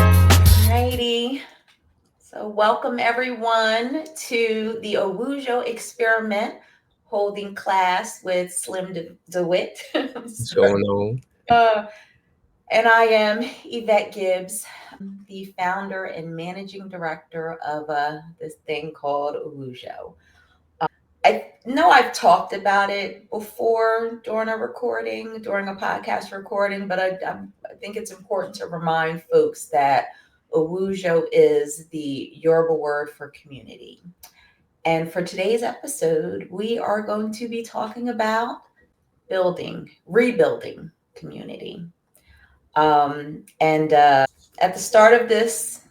Alrighty. So, welcome everyone to the Owujo experiment holding class with Slim DeWitt. What's going on? uh, and I am Yvette Gibbs, the founder and managing director of this thing called Owujo. I know I've talked about it before during during a podcast recording, but I think it's important to remind folks that Owujo is the Yoruba word for community. And for today's episode, we are going to be talking about rebuilding community. And at the start of this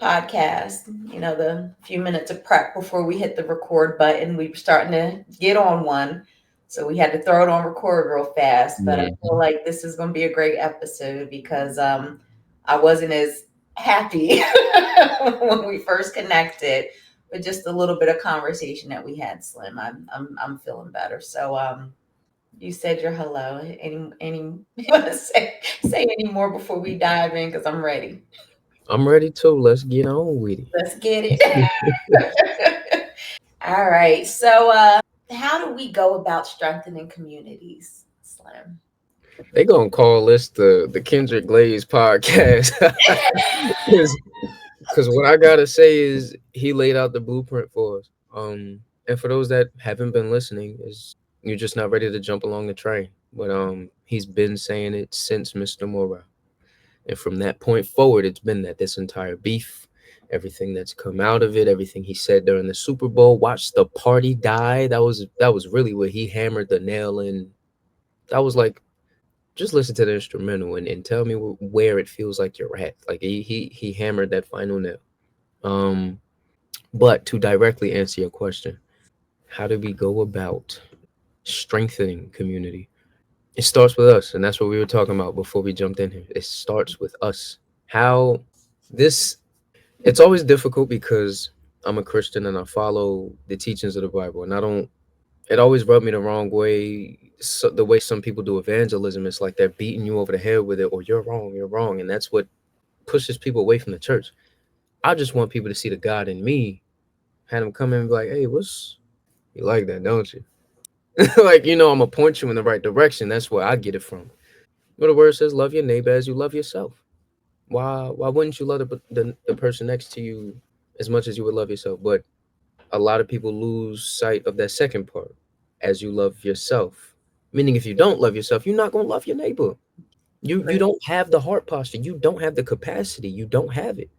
podcast, the few minutes of prep before we hit the record button, we were starting to get on one. So we had to throw it on record real fast. But I feel like this is going to be a great episode because I wasn't as happy when we first connected, but just a little bit of conversation that we had, Slim. I'm feeling better. So you said your hello. Any you want to say any more before we dive in? Because I'm ready. I'm ready too. Let's get on with it. Let's get it. All right. So, how do we go about strengthening communities, Slim? They gonna call this the Kendrick Glaze podcast. Because what I gotta say is he laid out the blueprint for us. And for those that haven't been listening, is you're just not ready to jump along the train. But he's been saying it since Mr. Morale. And from that point forward, it's been that this entire beef, everything that's come out of it, everything he said during the Super Bowl, watch the party die. That was really where he hammered the nail in. That was like, just listen to the instrumental and tell me where it feels like you're at. Like he hammered that final nail. But to directly answer your question, how do we go about strengthening community? It starts with us, and that's what we were talking about before we jumped in here. It starts with us. How this it's always difficult because I'm a Christian and I follow the teachings of the Bible, and I don't. It always rubbed me the wrong way. So the way some people do evangelism, it's like they're beating you over the head with it, or you're wrong, and that's what pushes people away from the church. I just want people to see the God in me. Had them come in and be like, "Hey, what's you like that, don't you?" Like, I'm gonna point you in the right direction. That's where I get it from. But the word says, "Love your neighbor as you love yourself." Why wouldn't you love the person next to you as much as you would love yourself? But a lot of people lose sight of that second part, as you love yourself. Meaning, if you don't love yourself, you're not gonna love your neighbor. You Right. don't have the heart posture. You don't have the capacity. You don't have it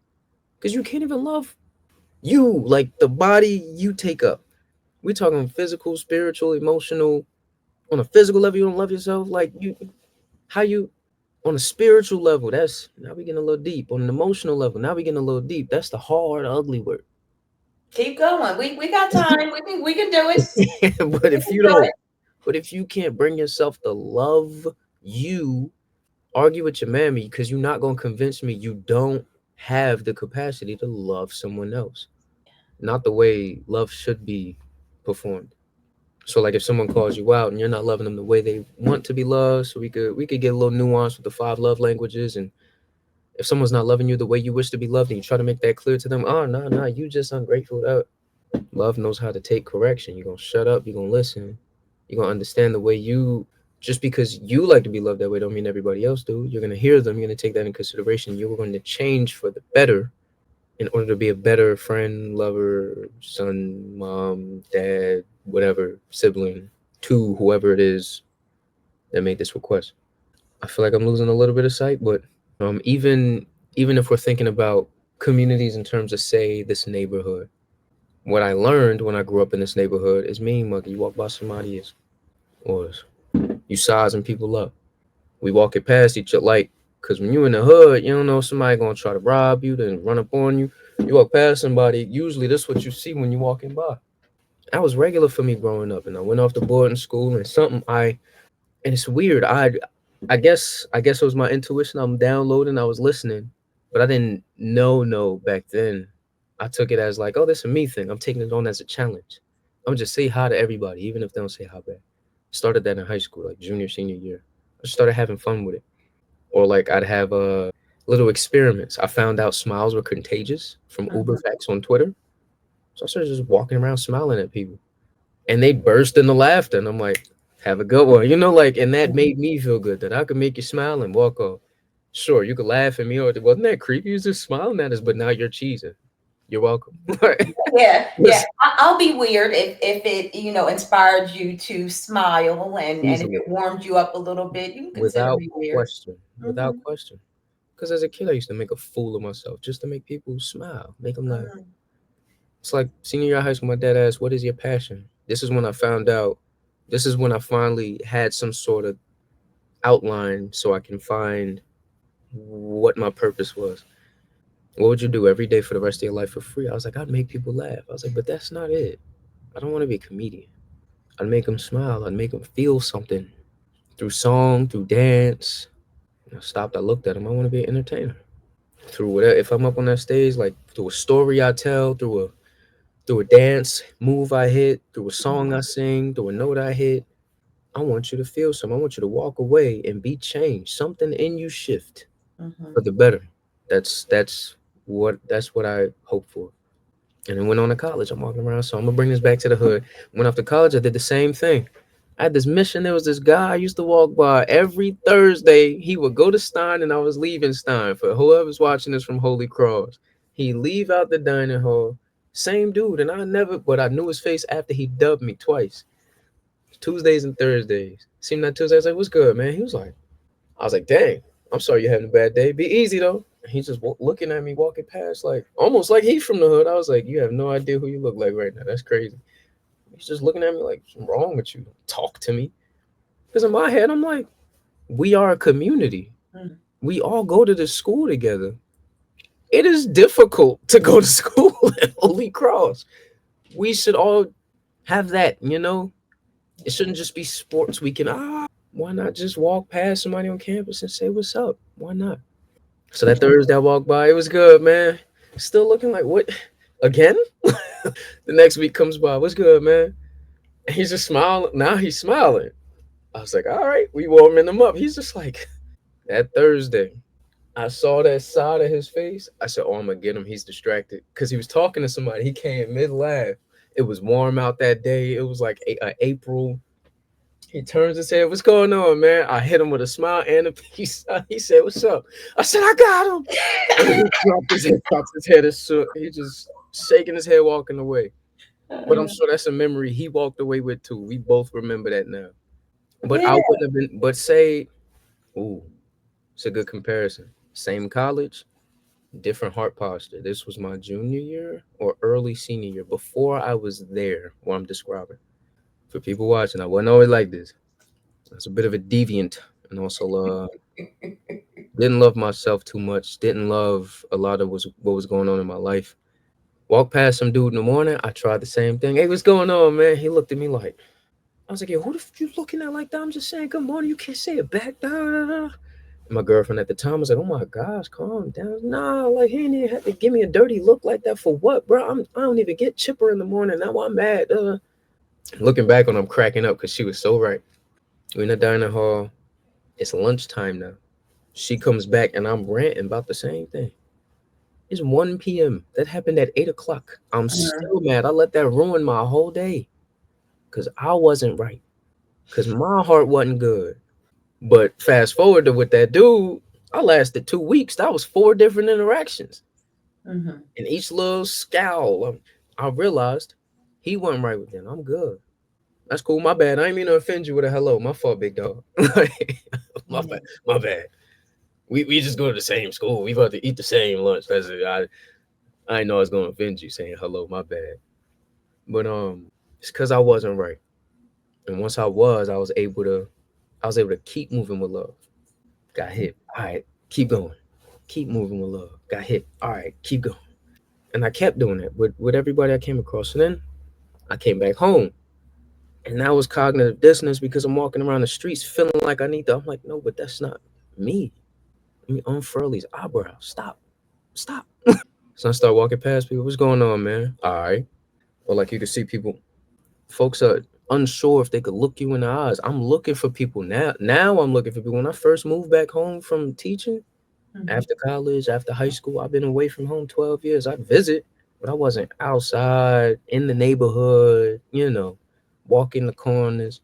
because you can't even love you, like the body you take up. We're talking physical, spiritual, emotional. On a physical level, you don't love yourself. Like how you on a spiritual level, that's now we getting a little deep. On an emotional level, now we getting a little deep. That's the hard, ugly work. Keep going. We got time. We can do it. but We if can you do don't, it. but if you can't bring yourself to love you, argue with your mammy because you're not gonna convince me you don't have the capacity to love someone else. Not the way love should be performed. So like if someone calls you out and you're not loving them the way they want to be loved, so we could get a little nuance with the five love languages. And if someone's not loving you the way you wish to be loved and you try to make that clear to them, oh no, you just ungrateful. Love knows how to take correction. You're gonna shut up, you're gonna listen, you're gonna understand the way you just because you like to be loved that way don't mean everybody else do. You're gonna hear them, you're gonna take that in consideration. You're going to change for the better in order to be a better friend, lover, son, mom, dad, whatever, sibling, to whoever it is that made this request. I feel like I'm losing a little bit of sight, but even if we're thinking about communities in terms of say this neighborhood, what I learned when I grew up in this neighborhood is mean muggy. You walk by somebody is or you sizing people up. We walk it past each other like because when you in the hood, you don't know somebody gonna try to rob you, then run up on you. You walk past somebody, usually that's what you see when you walking by. That was regular for me growing up, and I went off to boarding school and and it's weird. I guess it was my intuition. I'm downloading, I was listening, but I didn't know no back then. I took it as like, oh, this is a me thing. I'm taking it on as a challenge. I'm just say hi to everybody, even if they don't say hi back. Started that in high school, like junior, senior year. I just started having fun with it. Or like I'd have little experiments. I found out smiles were contagious from Uber Mhm. Facts on Twitter. So I started just walking around smiling at people. And they burst into laughter. And I'm like, have a good one. Like, and that Mhm. made me feel good that I could make you smile and walk off. Sure, you could laugh at me or wasn't that creepy? You was just smiling at us, but now you're cheesing. You're welcome. Yeah, yeah. Listen, I'll be weird if it inspired you to smile, and if easily, it warmed you up a little bit, you can consider without me weird. question, without Mhm. question. Because as a kid, I used to make a fool of myself just to make people smile, make them laugh. Mhm. It's like senior year of high school, my dad asked, "What is your passion?" This is when I found out. This is when I finally had some sort of outline so I can find what my purpose was. What would you do every day for the rest of your life for free? I was like, I'd make people laugh. I was like, but that's not it. I don't want to be a comedian. I'd make them smile. I'd make them feel something through song, through dance. I stopped. I looked at him. I want to be an entertainer. Through whatever, if I'm up on that stage, like through a story I tell, through a dance move I hit, through a song I sing, through a note I hit, I want you to feel something. I want you to walk away and be changed. Something in you shift for Mhm. the better. That's what I hope for. And then went on to college. I'm walking around, so I'm gonna bring this back to the hood. Went off to college. I did the same thing. I had this mission. There was this guy I used to walk by every Thursday. He would go to Stein, and I was leaving Stein. For whoever's watching this from Holy Cross, he leave out the dining hall. Same dude, and but I knew his face after he dubbed me twice. Tuesdays and Thursdays. Seemed that Tuesday. I was like, "What's good, man?" He was like, "I was like, dang, I'm sorry you're having a bad day. Be easy though." And he's just looking at me walking past, like almost like he's from the hood. I was like, "You have no idea who you look like right now. That's crazy." He's just looking at me like, "What's wrong with you? Talk to me." Because in my head, I'm like, we are a community. We all go to this school together. It is difficult to go to school at Holy Cross. We should all have that. It shouldn't just be sports weekend. Why not just walk past somebody on campus and say what's up? Why not? So that Thursday I walked by, it was good, man. Still looking like what again? The next week comes by, what's good, man? And he's just smiling. Now he's smiling. I was like, all right, we warming him up. He's just like that Thursday. I saw that side of his face. I said, "Oh, I'm gonna get him. He's distracted because he was talking to somebody. He came mid laugh. It was warm out that day. It was like April. He turns his head. What's going on, man? I hit him with a smile and a peace. He said, "What's up?" I said, "I got him." And then he drops his head. He just shaking his head, walking away. But I'm sure that's a memory he walked away with too. We both remember that now. But I Yeah. wouldn't have been. But say, ooh, it's a good comparison. Same college, different heart posture. This was my junior year or early senior year before I was there. What I'm describing for people watching, I wasn't always like this. I was a bit of a deviant, and also didn't love myself too much. Didn't love a lot of what was going on in my life. Walked past some dude in the morning. I tried the same thing. Hey, what's going on, man? He looked at me like I was like, "Yo, who the f you looking at like that?" I'm just saying, "Good morning." You can't say it back. Da, da, da. My girlfriend at the time was like, "Oh my gosh, calm down." Nah, like he didn't even have to give me a dirty look like that for what, bro? I don't even get chipper in the morning. Now I'm mad. Looking back on, I'm cracking up because she was so right. We're in the dining hall. It's lunchtime now. She comes back and I'm ranting about the same thing. It's 1 p.m. That happened at 8 o'clock. I'm Mhm. still mad. I let that ruin my whole day because I wasn't right. Because my heart wasn't good. But fast forward to with that dude, I lasted 2 weeks. That was 4 different interactions. Mhm. And each little scowl, I realized he wasn't right with them. I'm good. That's cool. My bad. I ain't mean to offend you with a hello. My fault, big dog. Like, my bad. Mhm. My bad. We just go to the same school. We about to eat the same lunch. That's it. I know I was gonna offend you saying hello. My bad. But it's because I wasn't right. And once I was able to keep moving with love. Got hit. All right, keep going. Keep moving with love. Got hit. All right, keep going. And I kept doing it with everybody I came across. And then I came back home. And that was cognitive dissonance because I'm walking around the streets feeling like I need to. I'm like, no, but that's not me. Let me unfurl these eyebrows. Stop. Stop. So I start walking past people. What's going on, man? All right. Or like you can see people. Folks are unsure if they could look you in the eyes. I'm looking for people now. Now I'm looking for people. When I first moved back home from teaching, Mhm. after college, after high school, I've been away from home 12 years. I'd visit, but I wasn't outside in the neighborhood, walking the corners.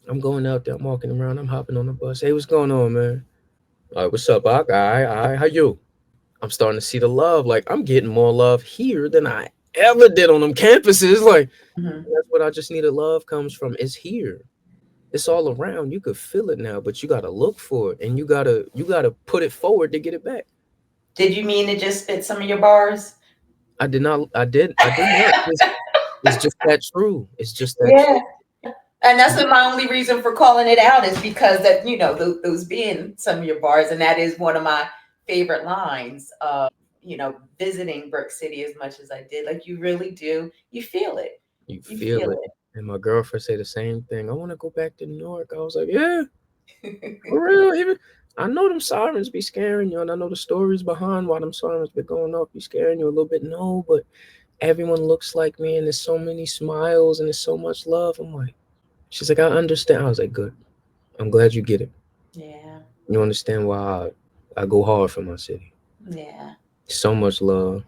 I'm going out there, I'm walking around, I'm hopping on the bus. Hey, what's going on, man? Like, what's up, Doc? All right, how you? I'm starting to see the love. Like, I'm getting more love here than I ever did on them campuses. Like, Mhm. that's what I just needed. Love comes from. It's here. It's all around. You could feel it now, but you gotta look for it, and you gotta put it forward to get it back. Did you mean to just spit some of your bars? I did not. I did not. It's just that true. It's just that Yeah. true. And that's my only reason for calling it out is because that, those being some of your bars, and that is one of my favorite lines. Visiting Brick City as much as I did, like you really do, you feel it. You You feel feel it. And my girlfriend say the same thing. I want to go back to New York. I was like, yeah, for it. real. Even I know them sirens be scaring you, and I know the stories behind why them sirens be going off be scaring you a little bit. No, but everyone looks like me, and there's so many smiles, and there's so much love. I'm like, she's like, I understand. I was like, good. I'm glad you get it. Yeah. You understand why I go hard for my city. Yeah. So much love.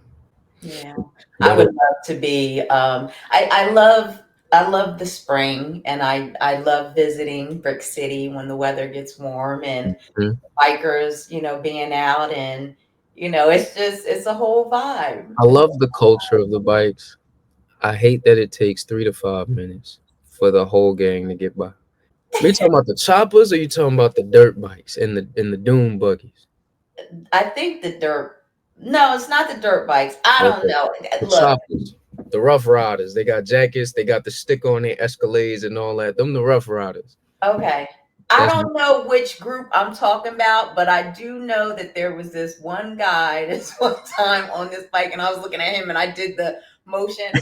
Yeah. I But would love to be. I love the spring, and I love visiting Brick City when the weather gets warm and mhm. bikers, being out, and it's a whole vibe. I love the culture of the bikes. I hate that it takes 3 to 5 minutes for the whole gang to get by. We talking about the choppers, or you talking about the dirt bikes and the doom buggies? I think the dirt. No, it's not the dirt bikes. I don't Okay, know. the Look, choppers, the rough riders. They got jackets. They got the stick on their Escalades and all that. Them the rough riders. okay. I That's don't know which group I'm talking about, but I do know that there was this one guy this one time on this bike, and I was looking at him, and I did the motion.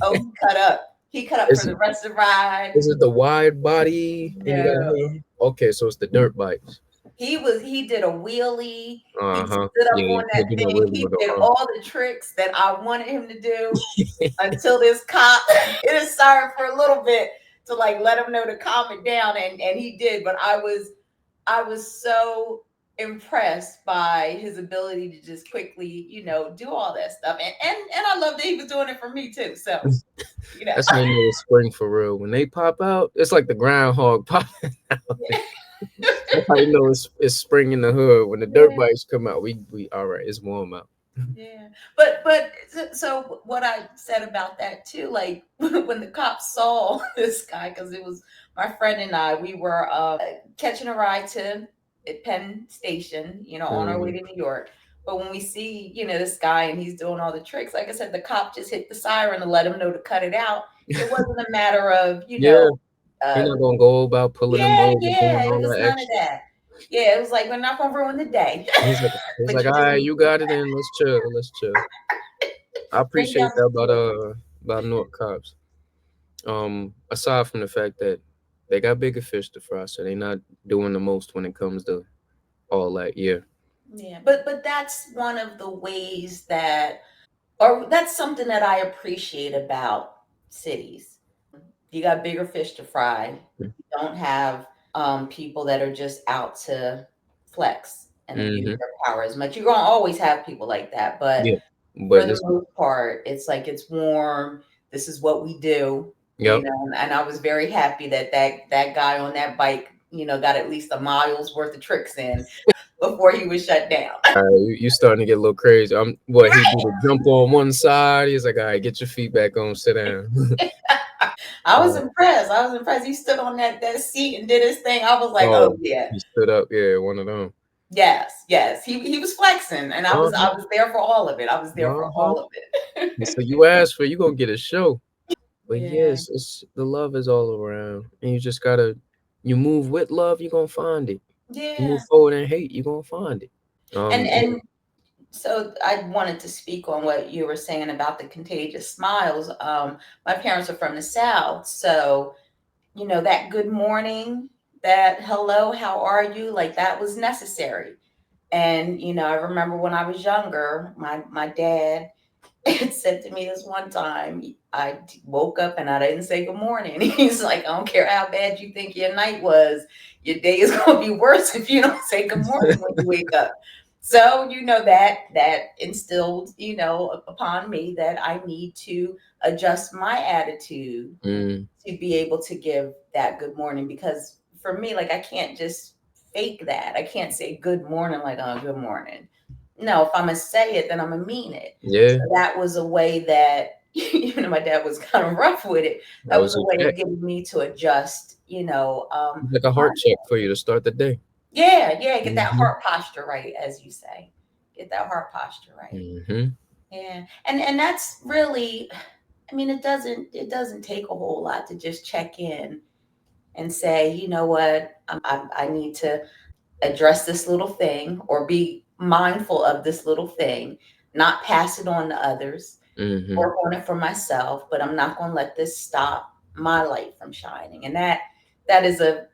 Oh, he cut up. He cut up for is the rest of the ride. is it the wide body and you got No, okay, so it's the dirt bikes. he did a wheelie. He Uh-huh. stood up Yeah, you on that can't do no thing. really He with did the all the tricks that I wanted him to do until this cop hit his siren for a little bit to like let him know to calm it down, and he did. But I was so impressed by his ability to just quickly, do all that stuff. And I love that he was doing it for me too. So, you know. That's when you know it's spring for real. When they pop out, it's like the groundhog popping out. That's how you know it's spring in the hood. When the dirt Yeah. bikes come out, we all right, it's warm out. Yeah. But so what I said about that too, like when the cops saw this guy, because it was my friend and I, we were catching a ride to Penn Station, on our way Mhm. to New York. But when we see, this guy and he's doing all the tricks, like I said, the cop just hit the siren to let him know to cut it out. It wasn't a matter of, Yeah, he uh, not gonna go about pulling them yeah, over, yeah, doing it all was that none of extra. that. Yeah, it was like we're not gonna ruin the day, He's but like, you all just right, you got it in. Let's chill. Let's chill. I bring appreciate down the that speed. about North cops. Aside from the fact that they got bigger fish to fry, so they not doing the most when it comes to all that. Yeah. Yeah, but that's one of the ways that, or that's something that I appreciate about cities. You got bigger fish to fry. You don't have people that are just out to flex and abuse Mm-hmm. their power as much. You're gonna always have people like that, but Yeah. for But the this, most part, it's like it's warm. This is what we do, yep. And I was very happy that that guy on that bike, got at least a mile's worth of tricks in before he was shut down. You starting to get a little crazy. What he do the jump on one side. He's like, all right, get your feet back on, sit down. I was uh, impressed. I was impressed. He stood on that seat and did his thing. I was like, oh oh, yeah, he stood up. Yeah, one of them. yes, yes. He was flexing, and I Uh was huh. I was there for all of it. I was there for Uh huh. all of it. So you asked for, you gonna get a show. But Yeah, yes, it's the love is all around, and you just gotta, you move with love, you gonna find it. You move yeah. forward in hate, you gonna find it. Yeah. And so I wanted to speak on what you were saying about the contagious smiles. My parents are from the South, so that good morning, that hello, how are you, like that was necessary. And I remember when I was younger, my dad, It said to me this one time, woke up and I didn't say good morning. He's like, I don't care how bad you think your night was, your day is going to be worse if you don't say good morning when you wake up. So, that instilled, upon me that I need to adjust my attitude Mm, to be able to give that good morning, because for me, like, I can't just fake that. I can't say good morning like, oh, good morning. No, if I'm gonna say it, then I'm gonna mean it. So yeah, that was a way that, my dad was kind of rough with it. that That was was a a way check. of getting me to adjust, It's like a heart check for you to start the day. yeah, yeah, get that Hmm. heart posture right, as you say. Get that heart posture right. Hmm. Yeah. And that's really, I mean, it doesn't take a whole lot to just check in and say, you know what, I need to address this little thing or be mindful of this little thing, not pass it on to others, Hmm. work on it for myself, but I'm not going to let this stop my light from shining. And that is a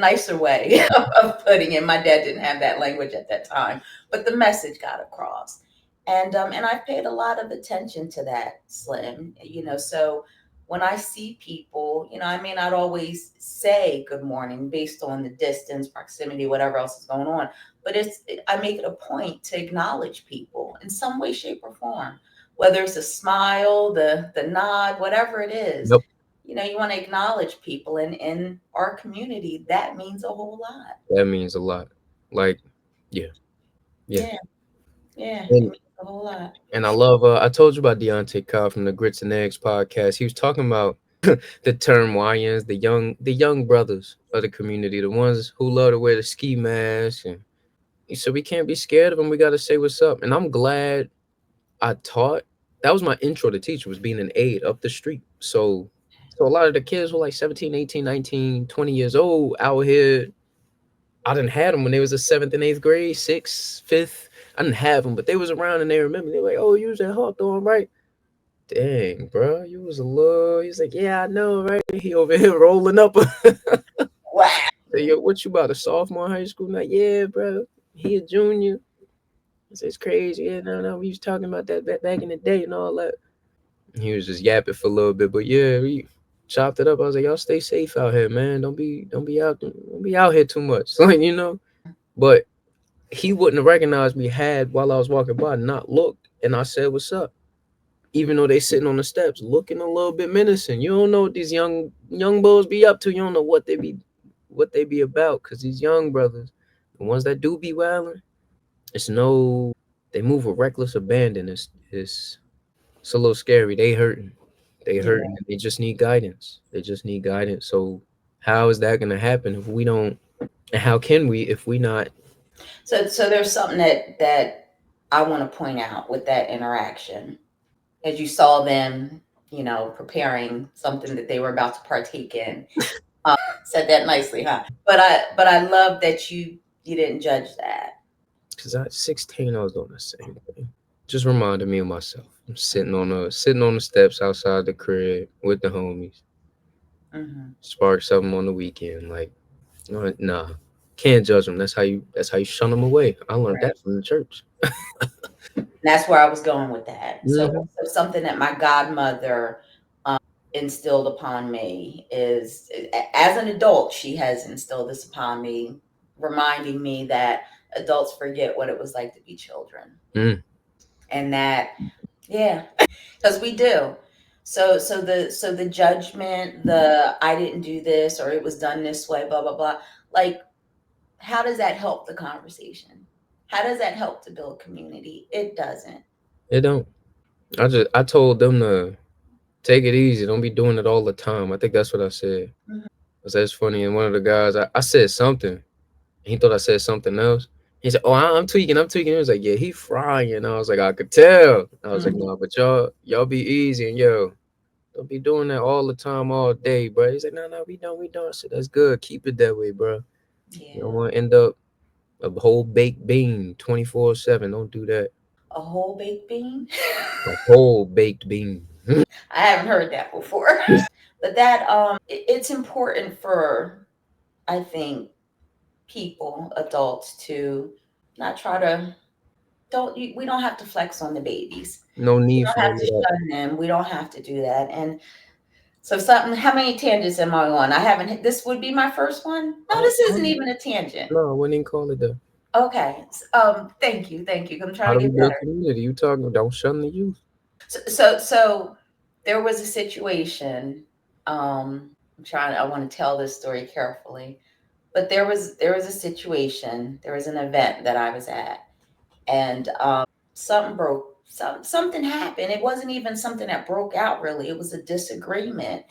nicer way of putting it. My dad didn't have that language at that time, but the message got across. And I paid a lot of attention to that, Slim. So when I see people, I may not always say good morning based on the distance, proximity, whatever else is going on, but I make it a point to acknowledge people in some way, shape, or form, whether it's a smile, the nod, whatever it is. Yep, You want to acknowledge people, and in our community, that means a whole lot. that means a lot. Like, yeah, yeah. Yeah, yeah, it And means a whole lot. and I love. I told you about Deontay Cobb from the Grits and Eggs podcast. He was talking about the term YNs, the young brothers of the community, the ones who love to wear the ski mask, and he said we can't be scared of them. We got to say what's up. And I'm glad I taught. That was my intro to teacher, was being an aide up the street. So a lot of the kids were like 17, 18, 19, 20 years old out here. I didn't have them when they was a seventh and eighth grade, sixth, fifth. I didn't have them, but they was around and they remember. They were like, "Oh, you was at Hawthorne, right? Dang, bro, you was a little." He's like, "Yeah, I know, right?" He over here rolling up. Wow. Say, "Yo, what you about, a sophomore in high school?" Like, "Yeah, bro, he a junior." I said, "It's crazy. Yeah, no, no, we was talking about that back in the day and all that." He was just yapping for a little bit, but yeah, we chopped it up. I was like, "Y'all stay safe out here, man. Don't be out here too much." Like. But he wouldn't have recognized me had while I was walking by not looked, and I said, "What's up?" Even though they sitting on the steps looking a little bit menacing. You don't know what these young bulls be up to. You don't know what they be about, because these young brothers, the ones that do be wilding, it's no, they move with reckless abandon. It's a little scary. They Yeah. hurting. They just need guidance. They just need guidance. So how is that going to happen if we don't? And how can we if we not? So there's something that I want to point out with that interaction. As you saw them, preparing something that they were about to partake in. Said that nicely, huh? But I love that you didn't judge that. Because at 16, I was doing the same thing. Just reminded me of myself. I'm sitting on the steps outside the crib with the homies. Hmm. Spark something on the weekend. Like, nah, can't judge them. That's how you shun them away. I learned Right. that from the church. That's where I was going with that. So, Hmm. so something that my godmother instilled upon me is, as an adult, she has instilled this upon me, reminding me that adults forget what it was like to be children. Mm. And that, yeah, because we do. So the judgment, the I didn't do this or it was done this way, blah blah blah. Like, how does that help the conversation? How does that help to build community? It doesn't. It don't. I told them to take it easy. Don't be doing it all the time. I think that's what I said. I said it's funny. And one of the guys, I said something. He thought I said something else. He said, "Oh, I'm tweaking. I'm tweaking." He was like, "Yeah, he frying." I was like, "I could tell." I was like, Mhm. "No, but y'all be easy, and yo, don't be doing that all the time, all day, bro." He's like, "No, no, we don't." I said, "That's good. Keep it that way, bro. You don't Yeah, want to end up a whole baked bean 24/7. Don't do that. a whole baked bean. A whole baked bean." I haven't heard that before. But that it's important for, I think, people, adults, to not try to we don't have to flex on the babies. No We need don't for have all of to that. shun them. We don't have to do that. And so something, how many tangents am I on? I haven't hit, this would be my first one. No, I, this I, isn't even a tangent. no, I wouldn't even call it that. Okay. Thank you. Thank you. I'm How trying do to we get build better. community? You talking? Don't shun the youth. So there was a situation. I want to tell this story carefully, but there was a situation, there was an event that I was at, and something broke, something happened. It wasn't even something that broke out really. It was a disagreement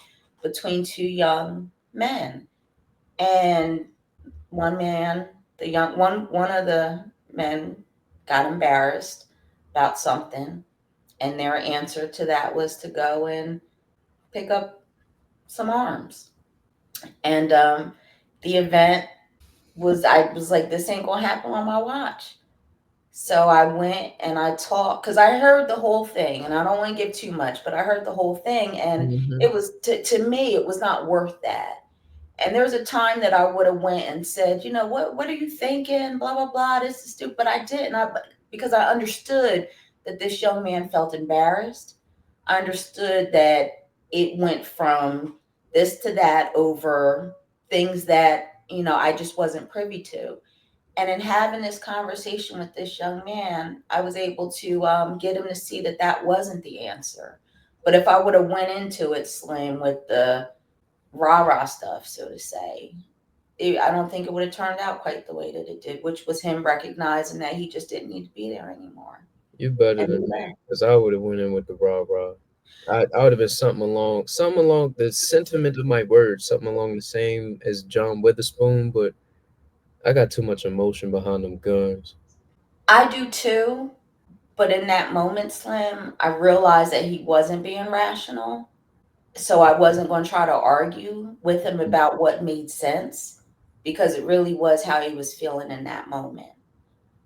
between two young men. And one man, the young one of the men got embarrassed about something, and their answer to that was to go and pick up some arms. And the event was, I was like, this ain't gonna happen on my watch. So I went and I talked, because I heard the whole thing, and I don't want to give too much, but I heard the whole thing, and Hmm. it was, to me, it was not worth that. And there was a time that I would have went and said, what are you thinking? Blah blah blah. This is stupid. But I didn't. Because I understood that this young man felt embarrassed. I understood that it went from this to that over things that I just wasn't privy to. And in having this conversation with this young man, I was able to get him to see that that wasn't the answer. But if I would have went into it, Slim, with the rah rah stuff, so to say, I don't think it would have turned out quite the way that it did, which was him recognizing that he just didn't need to be there anymore. You better And he than me, left. because I would have went in with the rah rah. I would have been something along the sentiment of my words, something along the same as John Witherspoon, but I got too much emotion behind them guns. I do too, but in that moment, Slim, I realized that he wasn't being rational. So I wasn't going to try to argue with him about what made sense, because it really was how he was feeling in that moment.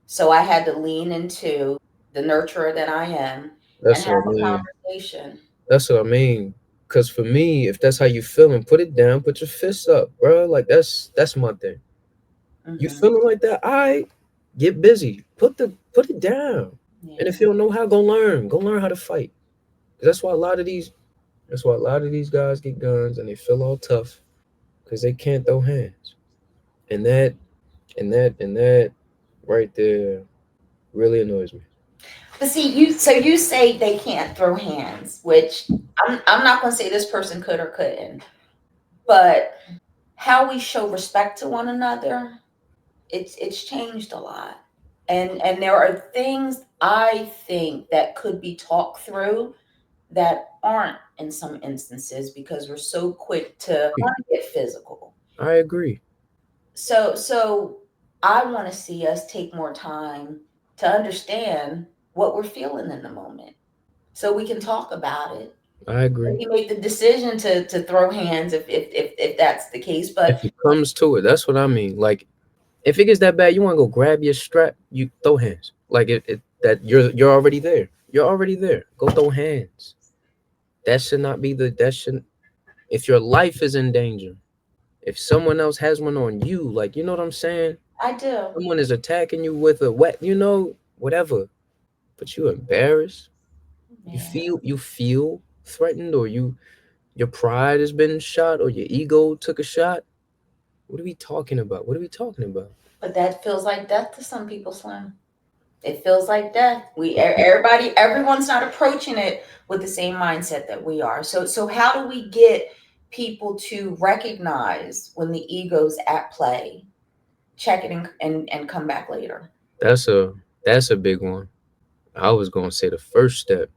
So I had to lean into the nurturer that I am and That's have what I a mean. conversation. That's what I mean. Cause for me, if that's how you feeling, put it down, put your fists up, bro. Like that's my thing. You Hmm. feeling like that? I get busy. Put it down. And if Yeah, you don't know how, go learn. Go learn how to fight. 'Cause that's why a lot of these guys get guns and they feel all tough because they can't throw hands. And that right there really annoys me. but see, you say they can't throw hands, which I'm not going to say this person could or couldn't, but how we show respect to one another, it's changed a lot. And there are things I think that could be talked through that aren't in some instances, because we're so quick to want to get physical. I agree. So I want to see us take more time to understand what we're feeling in the moment, so we can talk about it. I agree. Maybe make the decision to throw hands if that's the case. But If it comes to it, that's what I mean. Like if it gets that bad, you want to go grab your strap, you throw hands. Like it that you're already there. You're already there. Go throw hands. That should not be the that should if your life is in danger, if someone else has one on you, like you know what I'm saying? I do. Someone is attacking you with a whatever. But you embarrassed. Yeah. You feel threatened or your pride has been shot or your ego took a shot. What are we talking about? What are we talking about? But that feels like death to some people, Slim. It feels like death. Everyone's not approaching it with the same mindset that we are. So how do we get people to recognize when the ego's at play, check it, and come back later? That's a big one. I was gonna say the first step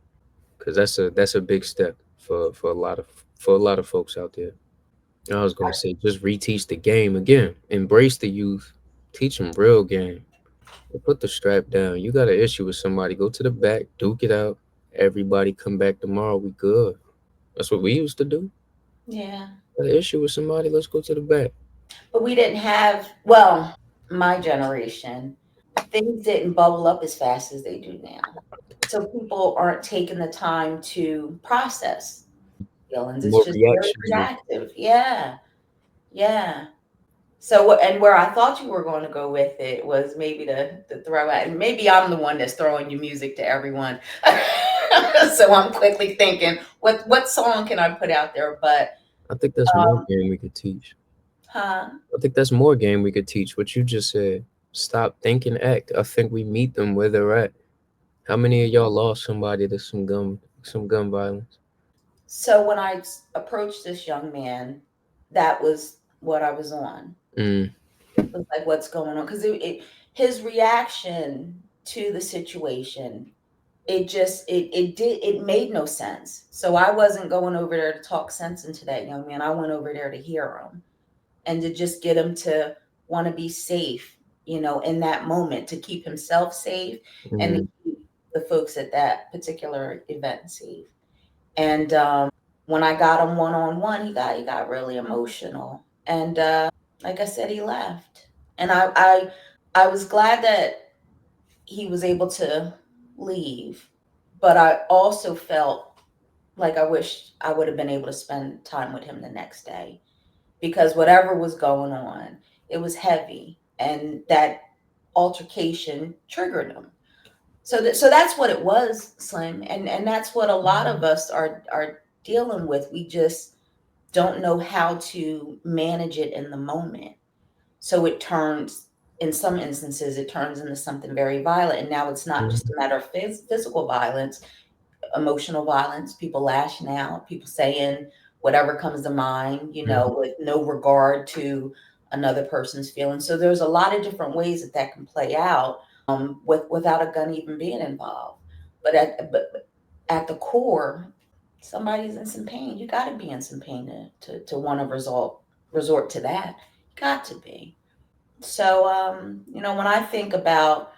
because that's a big step for a lot of folks out there. I was gonna say just reteach the game again. Embrace the youth. Teach them real game. Put the strap down. You got an issue with somebody, go to the back, duke it out. Everybody come back tomorrow. We good. That's what we used to do. Yeah. Got an issue with somebody, let's go to the back. But we didn't have, well, my generation, things didn't bubble up as fast as they do now. So people aren't taking the time to process feelings. It's More just very reactionary. reactive. Yeah. Yeah. So, and where I thought you were going to go with it was maybe to throw out, and maybe I'm the one that's throwing you music to everyone. So I'm quickly thinking, what song can I put out there? But, I think that's more game we could teach. huh? I think that's more game we could teach. What you just said. Stop, think, and act. I think we meet them where they're at. How many of y'all lost somebody to some gun violence? So when I approached this young man, that was what I was on. Mm, It was like, what's going on? Because his reaction to the situation, it made no sense. So I wasn't going over there to talk sense into that young man. I went over there to hear him and to just get him to want to be safe, in that moment, to keep himself safe and to mm, keep the folks at that particular event safe. And when I got him one on one, he got really emotional. And like I said, he left. And I was glad that he was able to leave, but I also felt like I wish I would have been able to spend time with him the next day, because whatever was going on, it was heavy, and that altercation triggered him. So that's what it was, Slim, and that's what a lot of us are dealing with. We just don't know how to manage it in the moment. So it turns, in some instances, it turns into something very violent. And now it's not just mm, a matter of physical violence, emotional violence, people lashing out, people saying whatever comes to mind, mm, with no regard to another person's feelings. So there's a lot of different ways that can play out, without a gun even being involved. But at the core, somebody's in some pain. You got to be in some pain to want to resort to that. You got to be. So, when I think about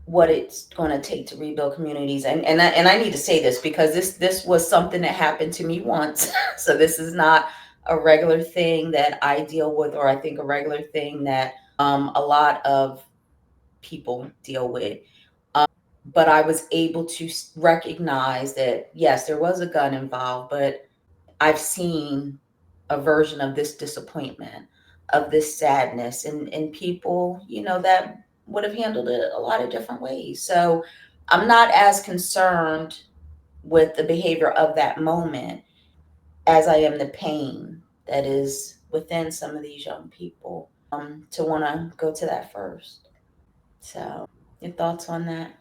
what it's going to take to rebuild communities, and I need to say this because this was something that happened to me once. So this is not a regular thing that I deal with, or I think a regular thing that a lot of people deal with. But I was able to recognize that yes, there was a gun involved, but I've seen a version of this disappointment, of this sadness, and people, that would have handled it a lot of different ways. So I'm not as concerned with the behavior of that moment as I am the pain that is within some of these young people, to want to go to that first. So, your thoughts on that?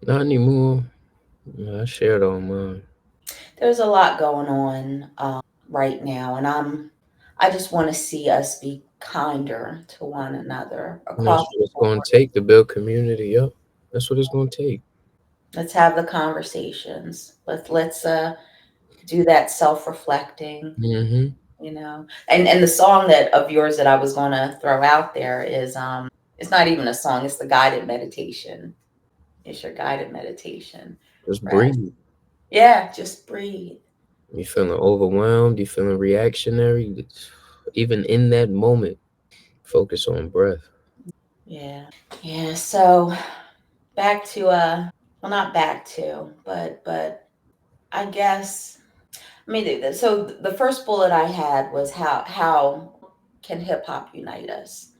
not anymore. Yeah, I shared all mine. There's a lot going on right now, and I just want to see us be kinder to one another And across that's the what it's going board. to take to build community up. That's what it's going to take. Let's have the conversations. Let's do that self-reflecting, Mm-hmm. And the song that of yours that I was going to throw out there is, it's not even a song, it's the guided meditation. It's your guided meditation. Just Right. breathe. Yeah, just breathe. You feeling overwhelmed? You feeling reactionary? Even in that moment, focus on breath. Yeah. Yeah, so back to well, not back to, but I guess, let me do this. So the first bullet I had was how can hip hop unite us?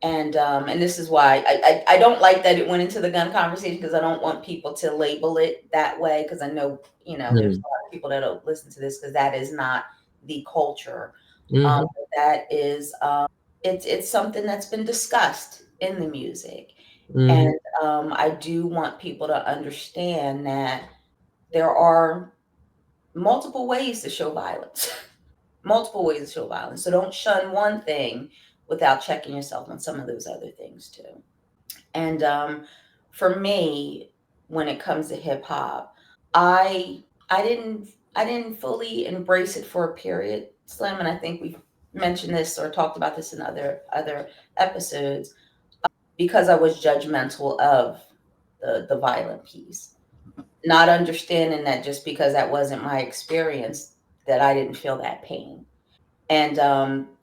And this is why I don't like that it went into the gun conversation, because I don't want people to label it that way, because I know, there's Mm, a lot of people that'll listen to this, because that is not the culture. mm-hmm. That is, it's something that's been discussed in the music. Mm-hmm. And I do want people to understand that there are multiple ways to show violence, multiple ways to show violence. So don't shun one thing without checking yourself on some of those other things too. And for me, when it comes to hip hop, I I didn't I didn't fully embrace it for a period, Slim, and I think we've mentioned this or talked about this in other episodes, because I was judgmental of the violent piece, not understanding that just because that wasn't my experience, that I didn't feel that pain. And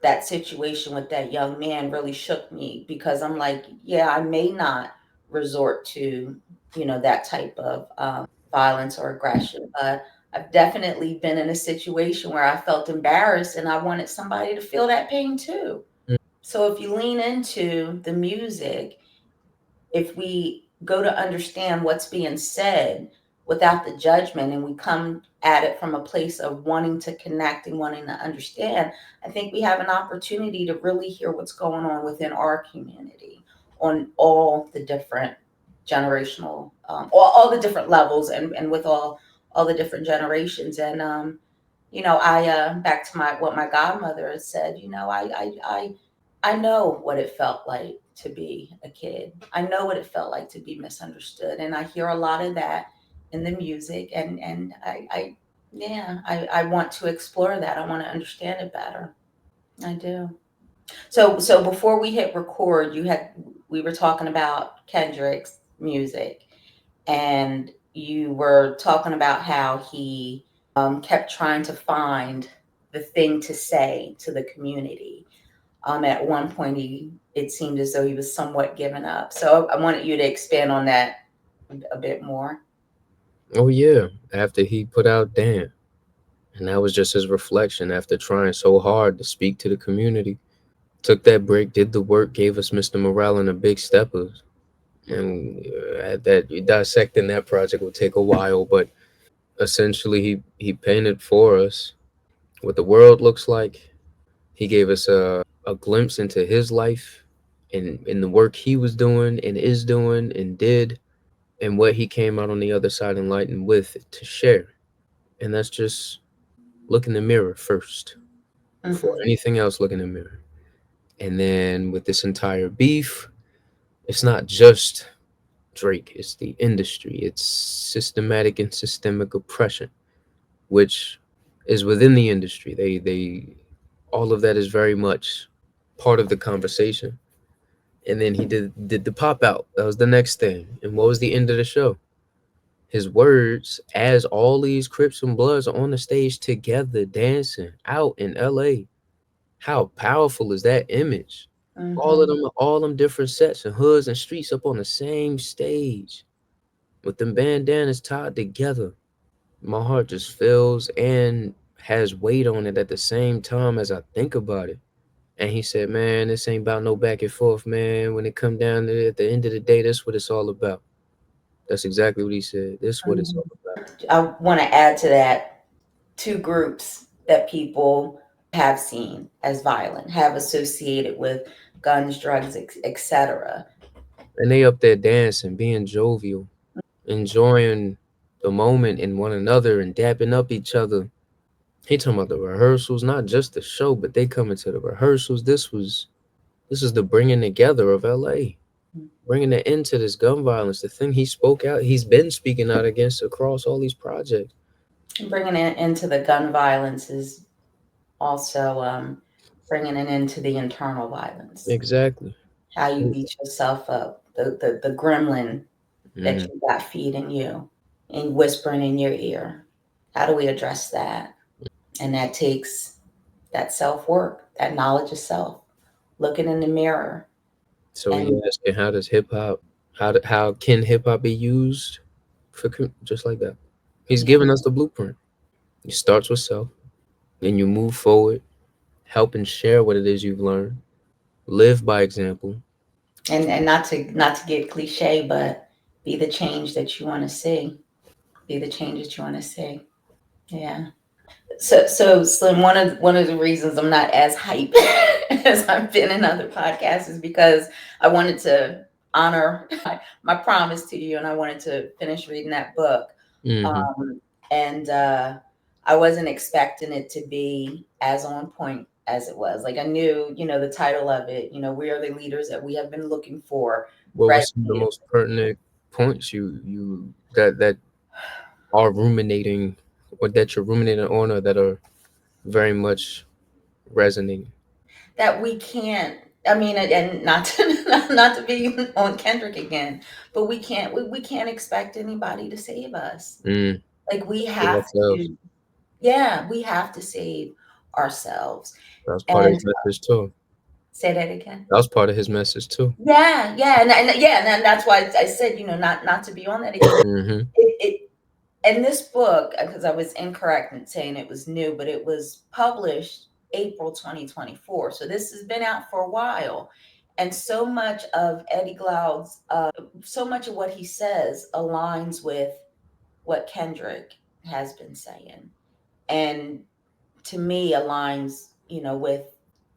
that situation with that young man really shook me, because I'm like, yeah, I may not resort to, that type of violence or aggression, but I've definitely been in a situation where I felt embarrassed and I wanted somebody to feel that pain too. So if you lean into the music, if we go to understand what's being said without the judgment, and we come at it from a place of wanting to connect and wanting to understand, I think we have an opportunity to really hear what's going on within our community on all the different generational, all the different levels, and with all the different generations. And I back to my what my godmother had said. I know what it felt like to be a kid. I know what it felt like to be misunderstood, and I hear a lot of that in the music. And I want to explore that. I want to understand it better. I do. So before we hit record, we were talking about Kendrick's music, and you were talking about how he kept trying to find the thing to say to the community. At one point, it seemed as though he was somewhat given up. So I wanted you to expand on that a bit more. Oh yeah, after he put out Damn, and that was just his reflection after trying so hard to speak to the community. Took that break, did the work, gave us Mr. Morale and the Big Steppers. And that dissecting that project will take a while, but essentially he painted for us what the world looks like. He gave us a glimpse into his life and in the work he was doing and is doing and did, and what he came out on the other side enlightened with to share. And that's just look in the mirror first. Before Hmm. anything else, look in the mirror. And then with this entire beef, it's not just Drake, it's the industry, it's systematic and systemic oppression, which is within the industry. They all of that is very much part of the conversation. And then he did the pop out. That was the next thing. And what was the end of the show? His words, as all these Crips and Bloods are on the stage together dancing out in LA. How powerful is that image? Hmm. All them different sets and hoods and streets up on the same stage with them bandanas tied together. My heart just fills and has weight on it at the same time as I think about it. And he said, "Man, this ain't about no back and forth, man. When it come down to it, at the end of the day, that's what it's all about." That's exactly what he said. This is what it's all about. I want to add to that two groups that people have seen as violent, have associated with guns, drugs, etc. And they up there dancing, being jovial, enjoying the moment in one another and dapping up each other. He talking about the rehearsals, not just the show, but they coming to the rehearsals. This is the bringing together of LA, bringing an end to this gun violence. The thing he spoke out, he's been speaking out against across all these projects. Bringing it into the gun violence is also bringing an end to the internal violence. Exactly. How you beat yourself up, the gremlin that Mm. you got feeding you and whispering in your ear. How do we address that? And that takes that self work, that knowledge of self, looking in the mirror. So And you asking how does hip hop, how can hip hop be used for just like that? He's yeah, giving us the blueprint. It starts with self, then you move forward, help and share what it is you've learned, live by example. and not to get cliche, but be the change that you want to see. Be the change that you want to see. Yeah. So Slim, one of the reasons I'm not as hype as I've been in other podcasts is because I wanted to honor my promise to you, and I wanted to finish reading that book. Mm-hmm. And I wasn't expecting it to be as on point as it was. Like I knew, the title of it, we are the leaders that we have been looking for. What Right. was some of the most pertinent points you that are ruminating, or that you're ruminating on, or that are very much resonating? That we can't. I mean, and not to not to be on Kendrick again, but we can't expect anybody to save us. Mm. Like we Save have ourselves. to, yeah, we have to save ourselves. That was part of And his message too. say that again. That was part of his message too. Yeah, yeah, and yeah, and that's why I said, not to be on that again. Mm-hmm. It and this book, because I was incorrect in saying it was new, but it was published April 2024. So this has been out for a while. And so much of Eddie Glaude's, so much of what he says aligns with what Kendrick has been saying. And to me, aligns, with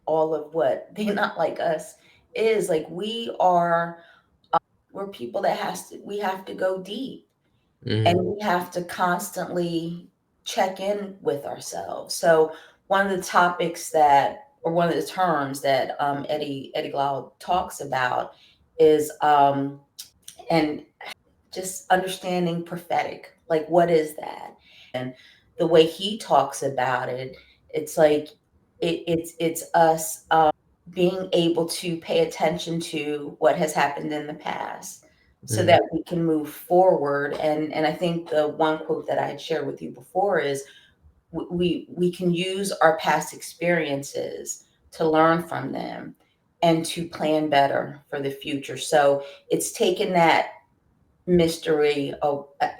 all of what They Not Like Us is. Like, we're people that we have to go deep, and Mm-hmm. we have to constantly check in with ourselves. So one of the topics that, or one of the terms that Eddie Glaude talks about is and just understanding prophetic. Like, what is that? And the way he talks about it, it's like it's us being able to pay attention to what has happened in the past so Mm-hmm. that we can move forward. And I think the one quote that I had shared with you before is we can use our past experiences to learn from them and to plan better for the future. So it's taken that mystery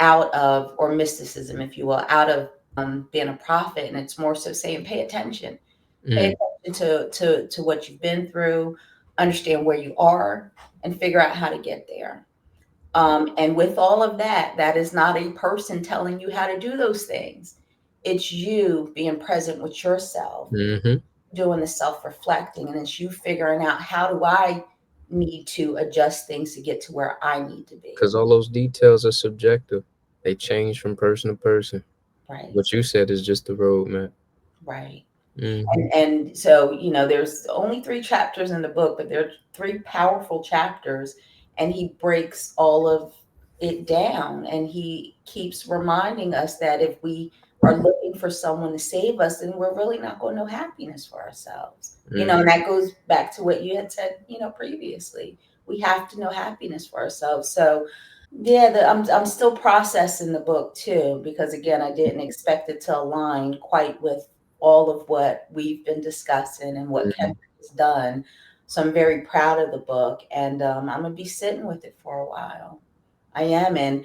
out of, or mysticism, if you will, out of being a prophet, and it's more so saying, pay attention to what you've been through, understand where you are, and figure out how to get there. And with all of that, that is not a person telling you how to do those things. It's you being present with yourself, Mm-hmm. doing the self reflecting, and it's you figuring out, how do I need to adjust things to get to where I need to be. Because all those details are subjective. They change from person to person. Right, What you said is just the roadmap. right. Mm-hmm. And so, there's only 3 chapters in the book, but there are 3 powerful chapters, and he breaks all of it down, and he keeps reminding us that if we are looking for someone to save us, then we're really not going to know happiness for ourselves. And that goes back to what you had said, previously. We have to know happiness for ourselves. So yeah, I'm still processing the book too, because again, I didn't expect it to align quite with all of what we've been discussing and what Mm-hmm. Kendrick has done. So I'm very proud of the book, and I'm gonna be sitting with it for a while. I am, and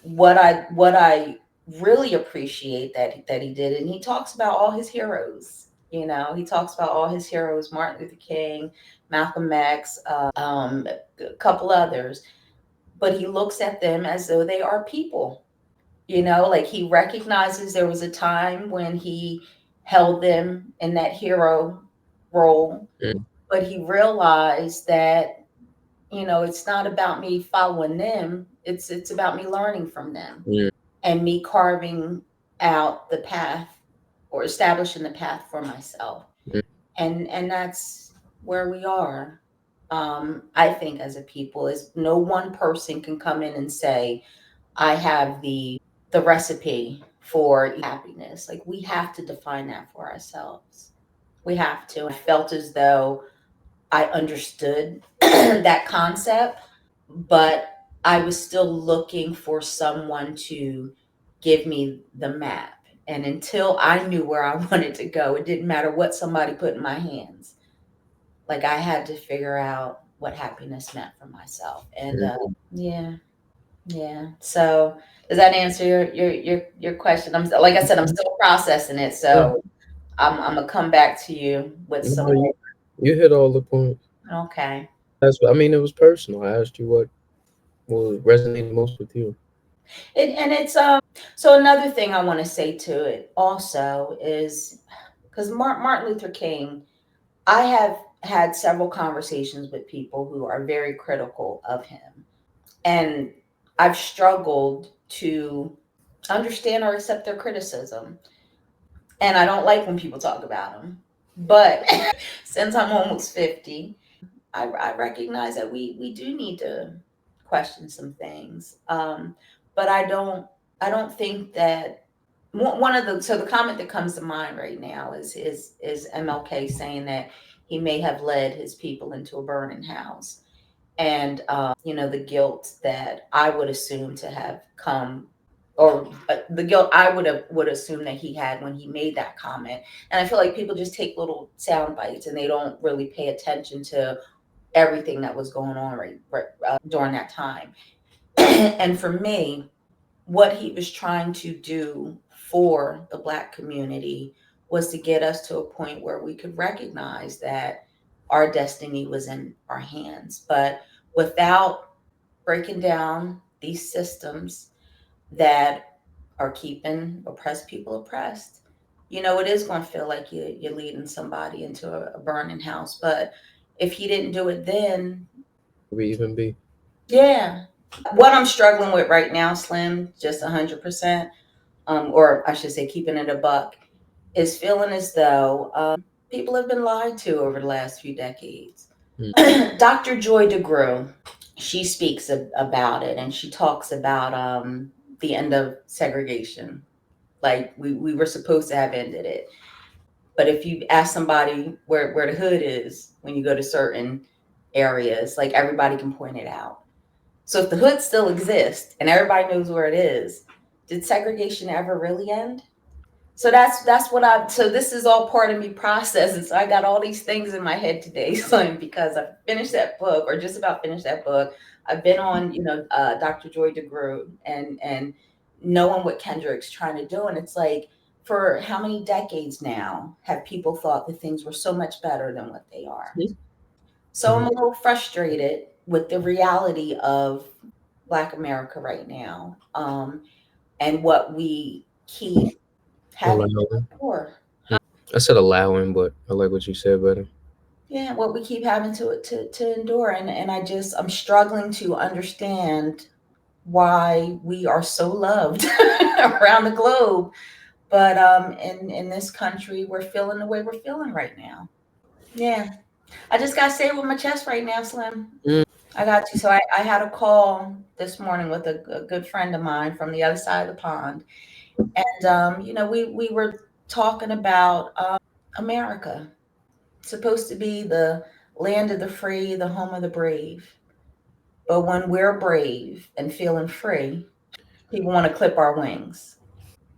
what I really appreciate that he did, and he talks about all his heroes. He talks about all his heroes: Martin Luther King, Malcolm X, a couple others, but he looks at them as though they are people. Like, he recognizes there was a time when he held them in that hero role, but he realized that, it's not about me following them. It's about me learning from them, and me carving out the path, or establishing the path for myself. And that's where we are. I think, as a people, is no one person can come in and say, I have the recipe for happiness. Like, we have to define that for ourselves. We have to. I felt as though I understood that concept, but I was still looking for someone to give me the map. And until I knew where I wanted to go, it didn't matter what somebody put in my hands. Like, I had to figure out what happiness meant for myself. And Mm-hmm. yeah, yeah. So does that answer your question? Like I said, I'm still processing it. Yeah. So I'm gonna come back to you with some No, you hit all the points. more. Okay. I mean, it was personal. I asked you what resonated most with you. And it's so another thing I want to say to it also is, because Martin Luther King, I have had several conversations with people who are very critical of him, and I've struggled to understand or accept their criticism. And I don't like when people talk about him. But since I'm almost 50, I recognize that we do need to question some things. But I don't think that one of the so the comment that comes to mind right now is MLK saying that he may have led his people into a burning house, and the guilt that I would assume to have come, or the guilt I would assume that he had when he made that comment. And I feel like people just take little sound bites, and they don't really pay attention to everything that was going on right during that time. And for me, what he was trying to do for the Black community was to get us to a point where we could recognize that our destiny was in our hands. But without breaking down these systems that are keeping oppressed people oppressed, it is going to feel like you're leading somebody into a burning house. But if he didn't do it then, We even be. yeah. What I'm struggling with right now, Slim, just 100%, or I should say, keeping it a buck, is feeling as though people have been lied to over the last few decades. Mm. Dr. Joy DeGruy, she speaks about it, and she talks about the end of segregation. Like we were supposed to have ended it. But if you ask somebody where the hood is when you go to certain areas, like everybody can point it out. So if the hood still exists and everybody knows where it is, did segregation ever really end? So that's what I. So this is all part of me processing. So I got all these things in my head today, Slim, because I finished that book, or just about finished that book. I've been on, Dr. Joy DeGruy, and knowing what Kendrick's trying to do, and it's like, for how many decades now have people thought that things were so much better than what they are? So I'm Mhm. a little frustrated with the reality of Black America right now, and what we keep having to Allowing. endure. I said allowing, but I like what you said better. Yeah, what we keep having to endure, and I'm struggling to understand why we are so loved around the globe, but in this country we're feeling the way we're feeling right now. Yeah, I just gotta say it with my chest right now, Slim. Mm. I got you. So I had a call this morning with a good friend of mine from the other side of the pond, and we were talking about America, supposed to be the land of the free, the home of the brave. But when we're brave and feeling free, people want to clip our wings.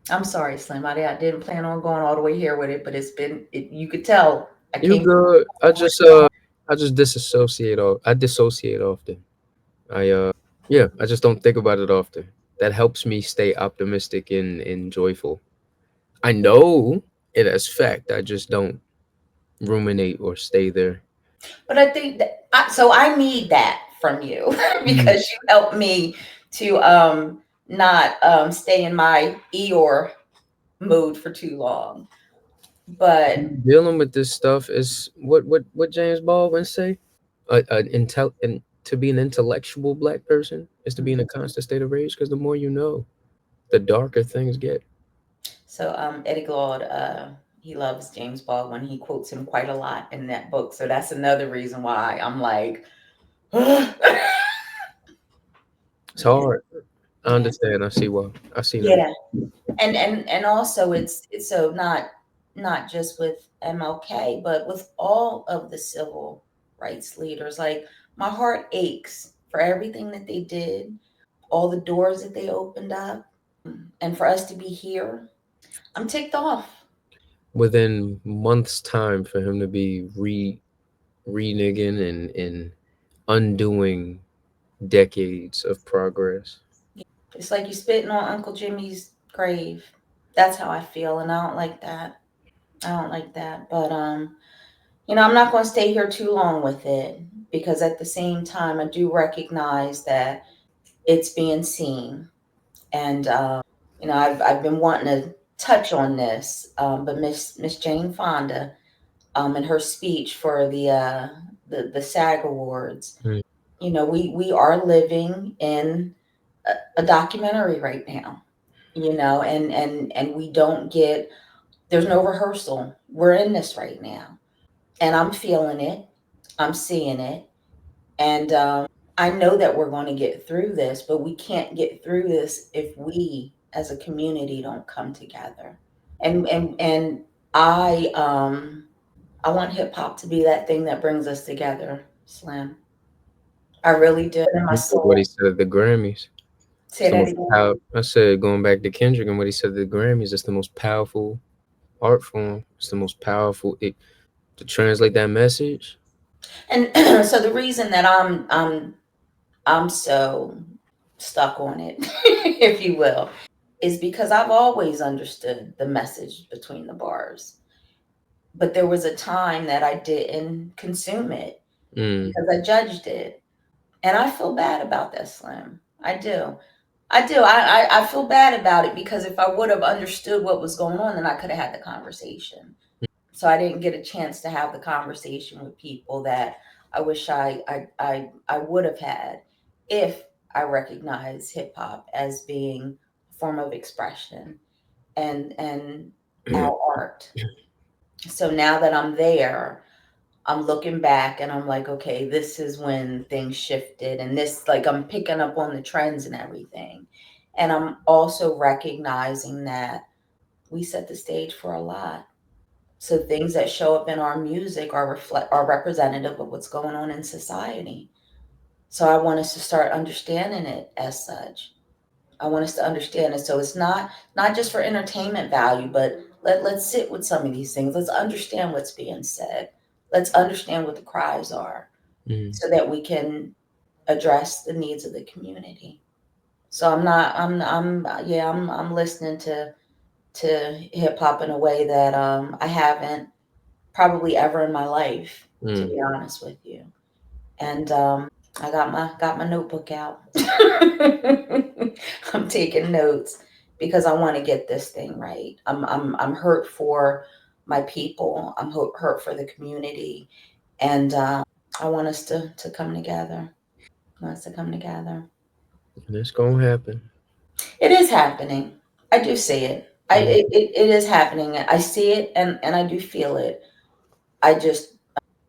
I'm sorry, Slim. I didn't plan on going all the way here with it, but you could tell I You came. good? I just disassociate off. I dissociate often. Yeah, I just don't think about it often. That helps me stay optimistic and joyful. I know it as fact. I just don't ruminate or stay there. But I think so I need that from you Mm. because you helped me to not stay in my Eeyore mood for too long. But Dealing with this stuff is what James Baldwin say. And to be an intellectual black person is to be in a constant state of rage because the more you know, the darker things get. so Eddie Glaude, he loves James Baldwin. He quotes him quite a lot in that book. So that's another reason why I'm like, yeah, It's hard. I understand. I see why. I see now. yeah, and also it's so not just with MLK, but with all of the civil rights leaders. Like my heart aches for everything that they did, all the doors that they opened up, and for us to be here. I'm ticked off. Within months' time, for him to be reneging and undoing decades of progress. It's like you spitting on Uncle Jimmy's grave. That's how I feel, and I don't like that. I don't like that. But I'm not going to stay here too long with it because at the same time, I do recognize that it's being seen, and I've been wanting to touch on this, but Miss Jane Fonda, in her speech for the SAG Awards, Mm. we are living in a documentary right now, and we don't get, there's no rehearsal. We're in this right now, and I'm feeling it, I'm seeing it, and I know that we're going to get through this, but we can't get through this if we as a community don't come together. And I want hip hop to be that thing that brings us together, Slim. I really do in my What he soul. said at the Grammys. It's Say the that most again. I said going back to Kendrick and what he said at the Grammys. It's the most powerful art form. It's the most powerful. To translate that message. And so the reason that I'm so stuck on it, if you will, is because I've always understood the message between the bars. But there was a time that I didn't consume it Mm, because I judged it. And I feel bad about that, Slim. I do. I do. I feel bad about it because if I would have understood what was going on, then I could have had the conversation. So I didn't get a chance to have the conversation with people that I wish I would have had if I recognize hip hop as being a form of expression and mm, our art. So now that I'm there, I'm looking back and I'm like, okay, this is when things shifted, and this, like, I'm picking up on the trends and everything. And I'm also recognizing that we set the stage for a lot. So things that show up in our music are representative of what's going on in society. So I want us to start understanding it as such. I want us to understand it. So it's not just for entertainment value, but let's sit with some of these things. Let's understand what's being said. Let's understand what the cries are mm, so that we can address the needs of the community. So I'm not I'm yeah, I'm listening to hip hop in a way that I haven't probably ever in my life, to mm. be honest with you. And I got my notebook out. I'm taking notes because I want to get this thing right. I'm hurt for my people. I'm hurt for the community, and I want us to come together. I want us to come together. And it's gonna happen. It is happening. I do see it. Mm. It is happening. I see it, and I do feel it. I just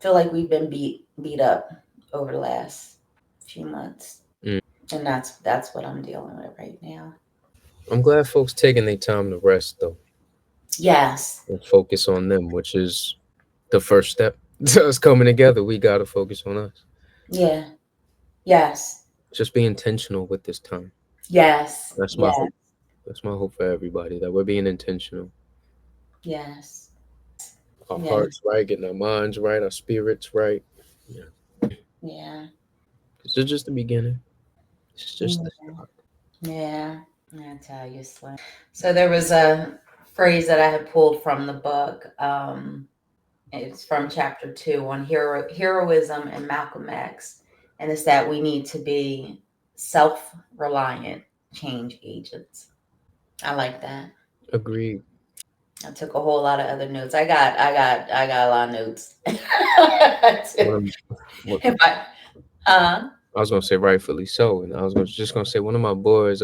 feel like we've been beat up over the last few months, Mm. and that's what I'm dealing with right now. I'm glad folks taking their time to rest though Yes. and focus on them, which is the first step to us coming together. We gotta focus on us. Yeah. Yes. Just be intentional with this time. Yes. That's my Yes. hope. That's my hope for everybody that we're being intentional. Yes. Our Yeah. hearts right, getting our minds right, our spirits right. Yeah, Yeah. this is just the beginning. It's just the Yeah. start. Yeah. I tell you, Slim. So there was a phrase that I had pulled from the book. It's from chapter 2 on heroism and Malcolm X, and it's that we need to be self-reliant change agents. I like that. Agreed. I took a whole lot of other notes. I got a lot of notes. One of what if I, uh, I was gonna say rightfully so, and I was just gonna say one of my boys.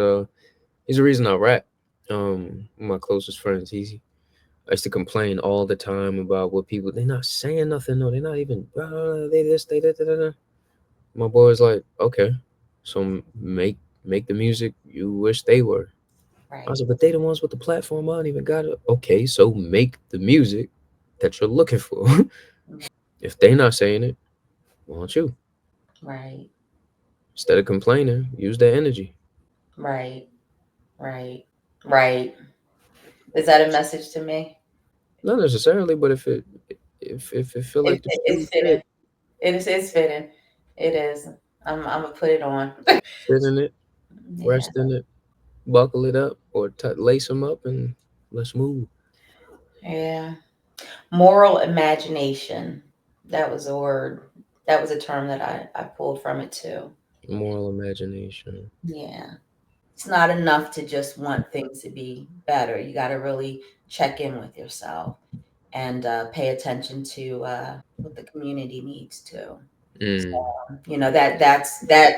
He's the reason I rap. One of my closest friends. I used to complain all the time about what people they're not saying nothing. No, they're not even. They this, they that, da, da, da. My boy's like, okay, so make the music you wish they were. I right, was like, but they the ones with the platform. I don't even got it. Okay, so make the music that you're looking for. If they not saying it, why don't you? right, Instead of complaining, use that energy. right, right, right. Is that a message to me? Not necessarily, but if it feel like the It's shoe fit, fitting. It's fitting. It is. I'm gonna put it on. sit in it, Yeah, rest in it, buckle it up, or lace them up, and let's move. yeah. Moral imagination. That was a word. That was a term that I pulled from it too. Moral imagination. Yeah. It's not enough to just want things to be better. You got to really check in with yourself and pay attention to what the community needs too. Mm, That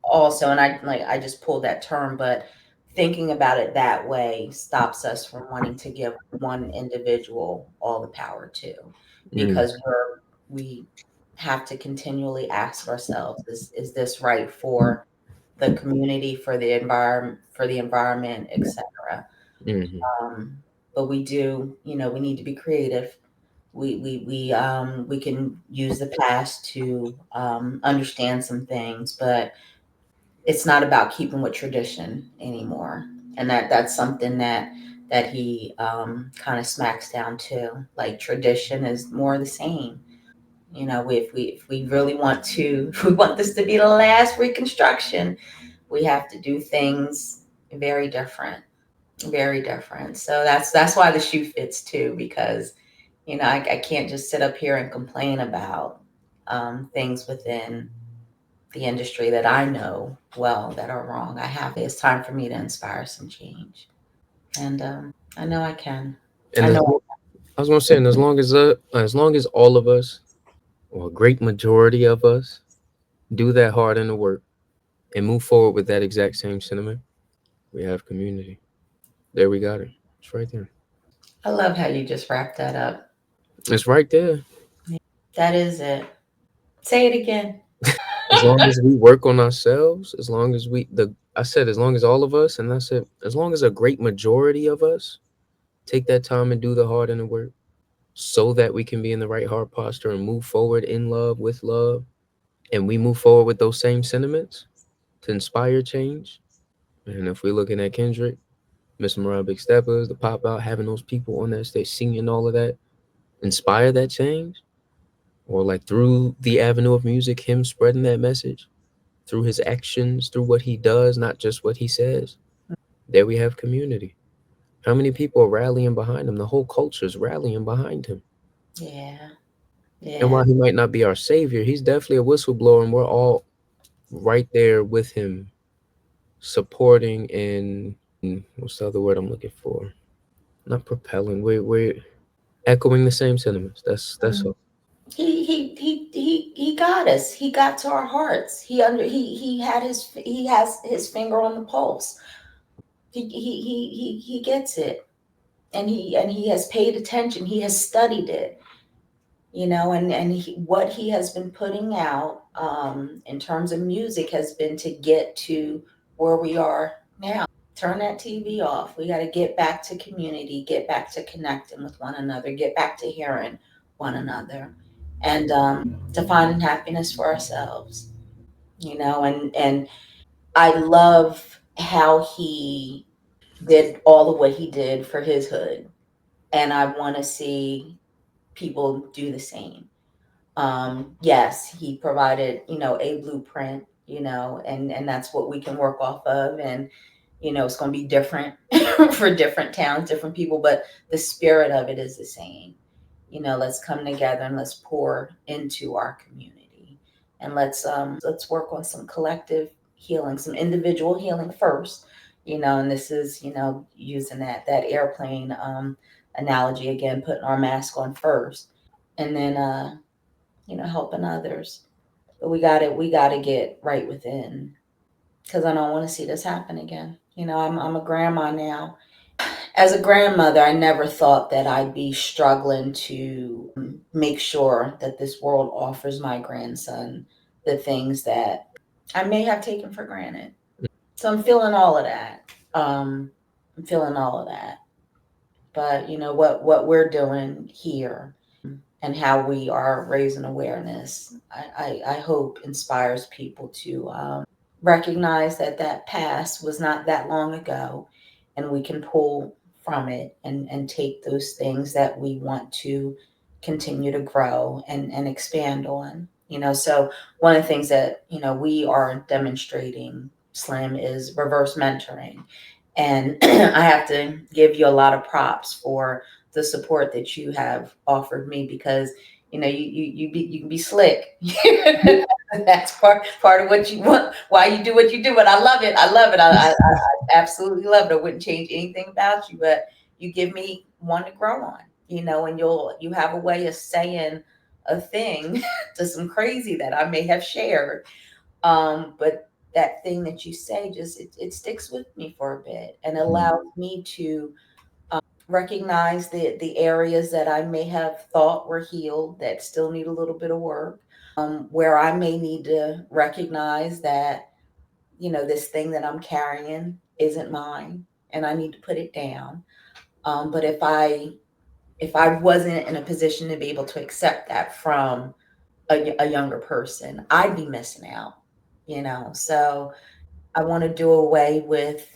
also, and I just pulled that term, but thinking about it that way stops us from wanting to give one individual all the power too, mm, because we have to continually ask ourselves, is this right for the community, for the environment, etc. mm, Um, but we do, we need to be creative. We can use the past to understand some things, but it's not about keeping with tradition anymore. And that's something that he kind of smacks down to. Like, tradition is more the same. If we really want to, if we want this to be the last Reconstruction, we have to do things very different. very different. So that's why the shoe fits too, because I can't just sit up here and complain about things within the industry that I know well that are wrong. It's time for me to inspire some change, and I know I can. I And know. I was gonna say, and as long as all of us, or a great majority of us, do that hard in the work and move forward with that exact same sentiment, we have community. There we got it. It's right there. I love how you just wrapped that up. It's right there. That is it. Say it again. As long as we work on ourselves, as long as I said, as long as all of us, and I said, as long as a great majority of us take that time and do the hard and the work, so that we can be in the right heart posture and move forward in love with love, and we move forward with those same sentiments to inspire change. And if we're looking at Kendrick, Mr. Morale, Big Steppers, the pop out, having those people on that stage singing all of that, inspire that change, or like through the avenue of music, him spreading that message through his actions, through what he does, not just what he says. There we have community. How many people are rallying behind him? The whole culture's rallying behind him. Yeah, And yeah, while he might not be our savior, he's definitely a whistleblower, and we're all right there with him, supporting and what's the other word I'm looking for? Not propelling. We're echoing the same sentiments. That's all. he got us. He got to our hearts. He has his finger on the pulse. He gets it, and he has paid attention. He has studied it, what he has been putting out in terms of music has been to get to where we are now. Turn that TV off. We got to get back to community, get back to connecting with one another, get back to hearing one another, and to finding happiness for ourselves. And I love how he did all of what he did for his hood, and I want to see people do the same. Yes, he provided, a blueprint, and that's what we can work off of. And, it's going to be different for different towns, different people, but the spirit of it is the same. Let's come together and let's pour into our community, and let's work on some collective healing, some individual healing first, and this is, using that airplane analogy again, putting our mask on first, and then helping others. But we got to get right within, because I don't want to see this happen again. I'm a grandma now. As a grandmother, I never thought that I'd be struggling to make sure that this world offers my grandson the things that I may have taken for granted. So I'm feeling all of that. I'm feeling all of that. But what we're doing here, and how we are raising awareness, I hope inspires people to recognize that past was not that long ago, and we can pull from it, and take those things that we want to continue to grow and expand on. So one of the things that we are demonstrating, Slim, is reverse mentoring. And I have to give you a lot of props for the support that you have offered me, because you can be slick. That's part of what you want, why you do what you do. But I love it. I love it. I absolutely love it. I wouldn't change anything about you, but you give me one to grow on. And you have a way of saying a thing to some crazy that I may have shared. But that thing that you say, just it sticks with me for a bit, and allows me to recognize the areas that I may have thought were healed that still need a little bit of work, where I may need to recognize that this thing that I'm carrying isn't mine, and I need to put it down. But if I wasn't in a position to be able to accept that from a younger person, I'd be missing out. So I want to do away with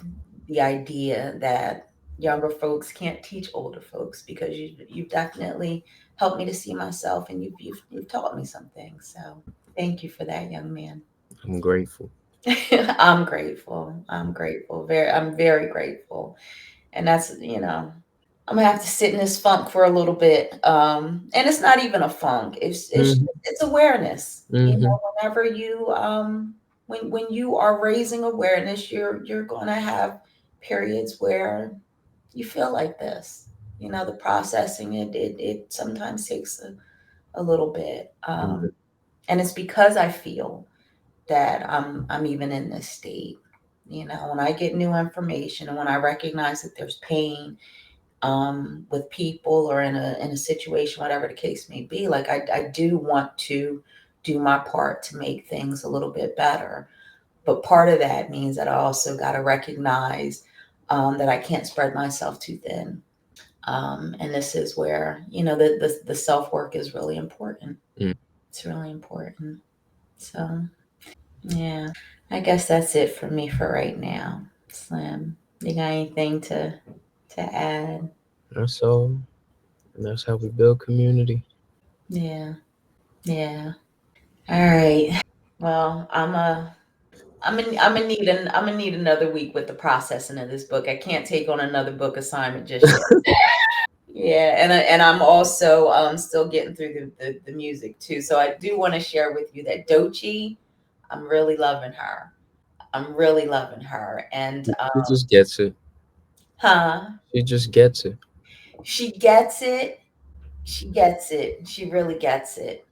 the idea that younger folks can't teach older folks, because you've definitely helped me to see myself, and you've taught me some things. So thank you for that, young man. I'm grateful. I'm grateful. I'm grateful. I'm very grateful. And that's, I'm gonna have to sit in this funk for a little bit. And it's not even a funk. Mm-hmm. It's awareness. Mm-hmm. Whenever you when you are raising awareness, you're gonna have periods where you feel like this. The processing it sometimes takes a little bit. And it's because I feel that I'm even in this state. When I get new information and when I recognize that there's pain with people or in a situation, whatever the case may be, like I do want to do my part to make things a little bit better. But part of that means that I also got to recognize that I can't spread myself too thin. And this is where, the self work is really important. Mm. It's really important. So, yeah, I guess that's it for me for right now. Slim, you got anything to add? That's all. And that's how we build community. Yeah, yeah. All right. Well, I'm gonna need another week with the processing of this book. I can't take on another book assignment just yet. Yeah, and I'm also still getting through the music too. So I do want to share with you that Dochi, I'm really loving her. I'm really loving her, and She just gets it. huh, She just gets it. she gets it. She gets it. She really gets it.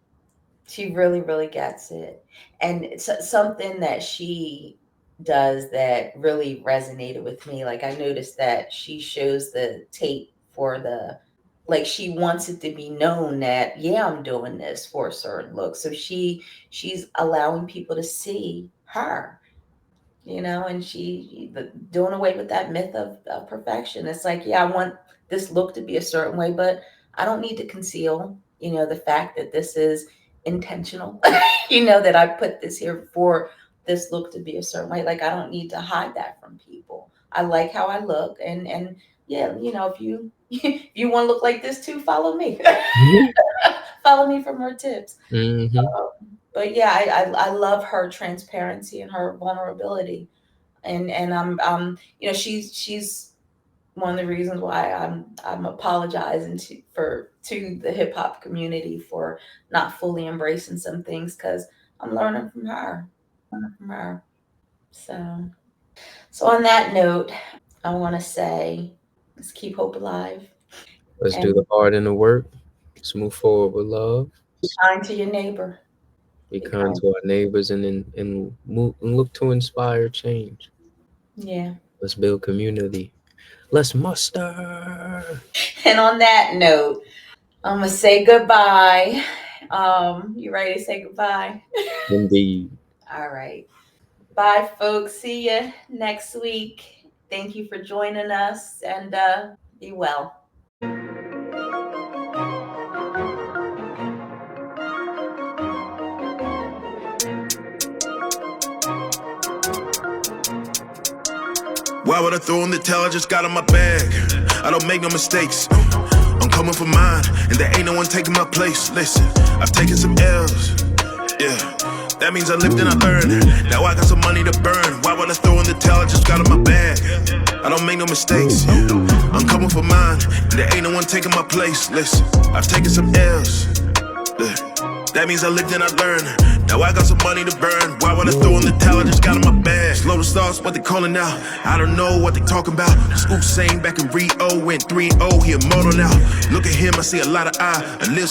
She really, really gets it. And it's something that she does that really resonated with me. Like I noticed that she shows the tape for like she wants it to be known that yeah, I'm doing this for a certain look. So she's allowing people to see her, and doing away with that myth of perfection. It's like, yeah, I want this look to be a certain way, but I don't need to conceal, the fact that this is intentional, that I put this here for this look to be a certain way. Like, I don't need to hide that from people. I like how I look. And yeah, if you, if you want to look like this too, follow me, follow me for more tips. Mm-hmm. But yeah, I love her transparency and her vulnerability, and she's one of the reasons why I'm apologizing to the hip hop community for not fully embracing some things because I'm learning from her, So on that note, I want to say let's keep hope alive Let's do and the hard and the work. Let's move forward with love. be kind to your neighbor. Be Be kind kind. to our neighbors and look to inspire change. Yeah. Let's build community. Let's muster. And on that note, I'm gonna say goodbye. You ready to say goodbye? Indeed. All right. Bye, folks. See you next week. Thank you for joining us and be well. Why would I throw in the towel? I just got in my bag. I don't make no mistakes. I'm coming for mine, and there ain't no one taking my place. Listen, I've taken some L's. Yeah, that means I lived and I learned. Now I got some money to burn. Why would I throw in the towel? I just got in my bag. I don't make no mistakes. I'm coming for mine, and there ain't no one taking my place. Listen, I've taken some L's. Yeah. That means I lived and I learned. Now I got some money to burn. Why would I throw in the towel? I just got in my bag. Slow the stars, what they calling out? I don't know what they talking about. Scoop saying back in Rio went 3-0. He a model now. Look at him, I see a lot of eye. A little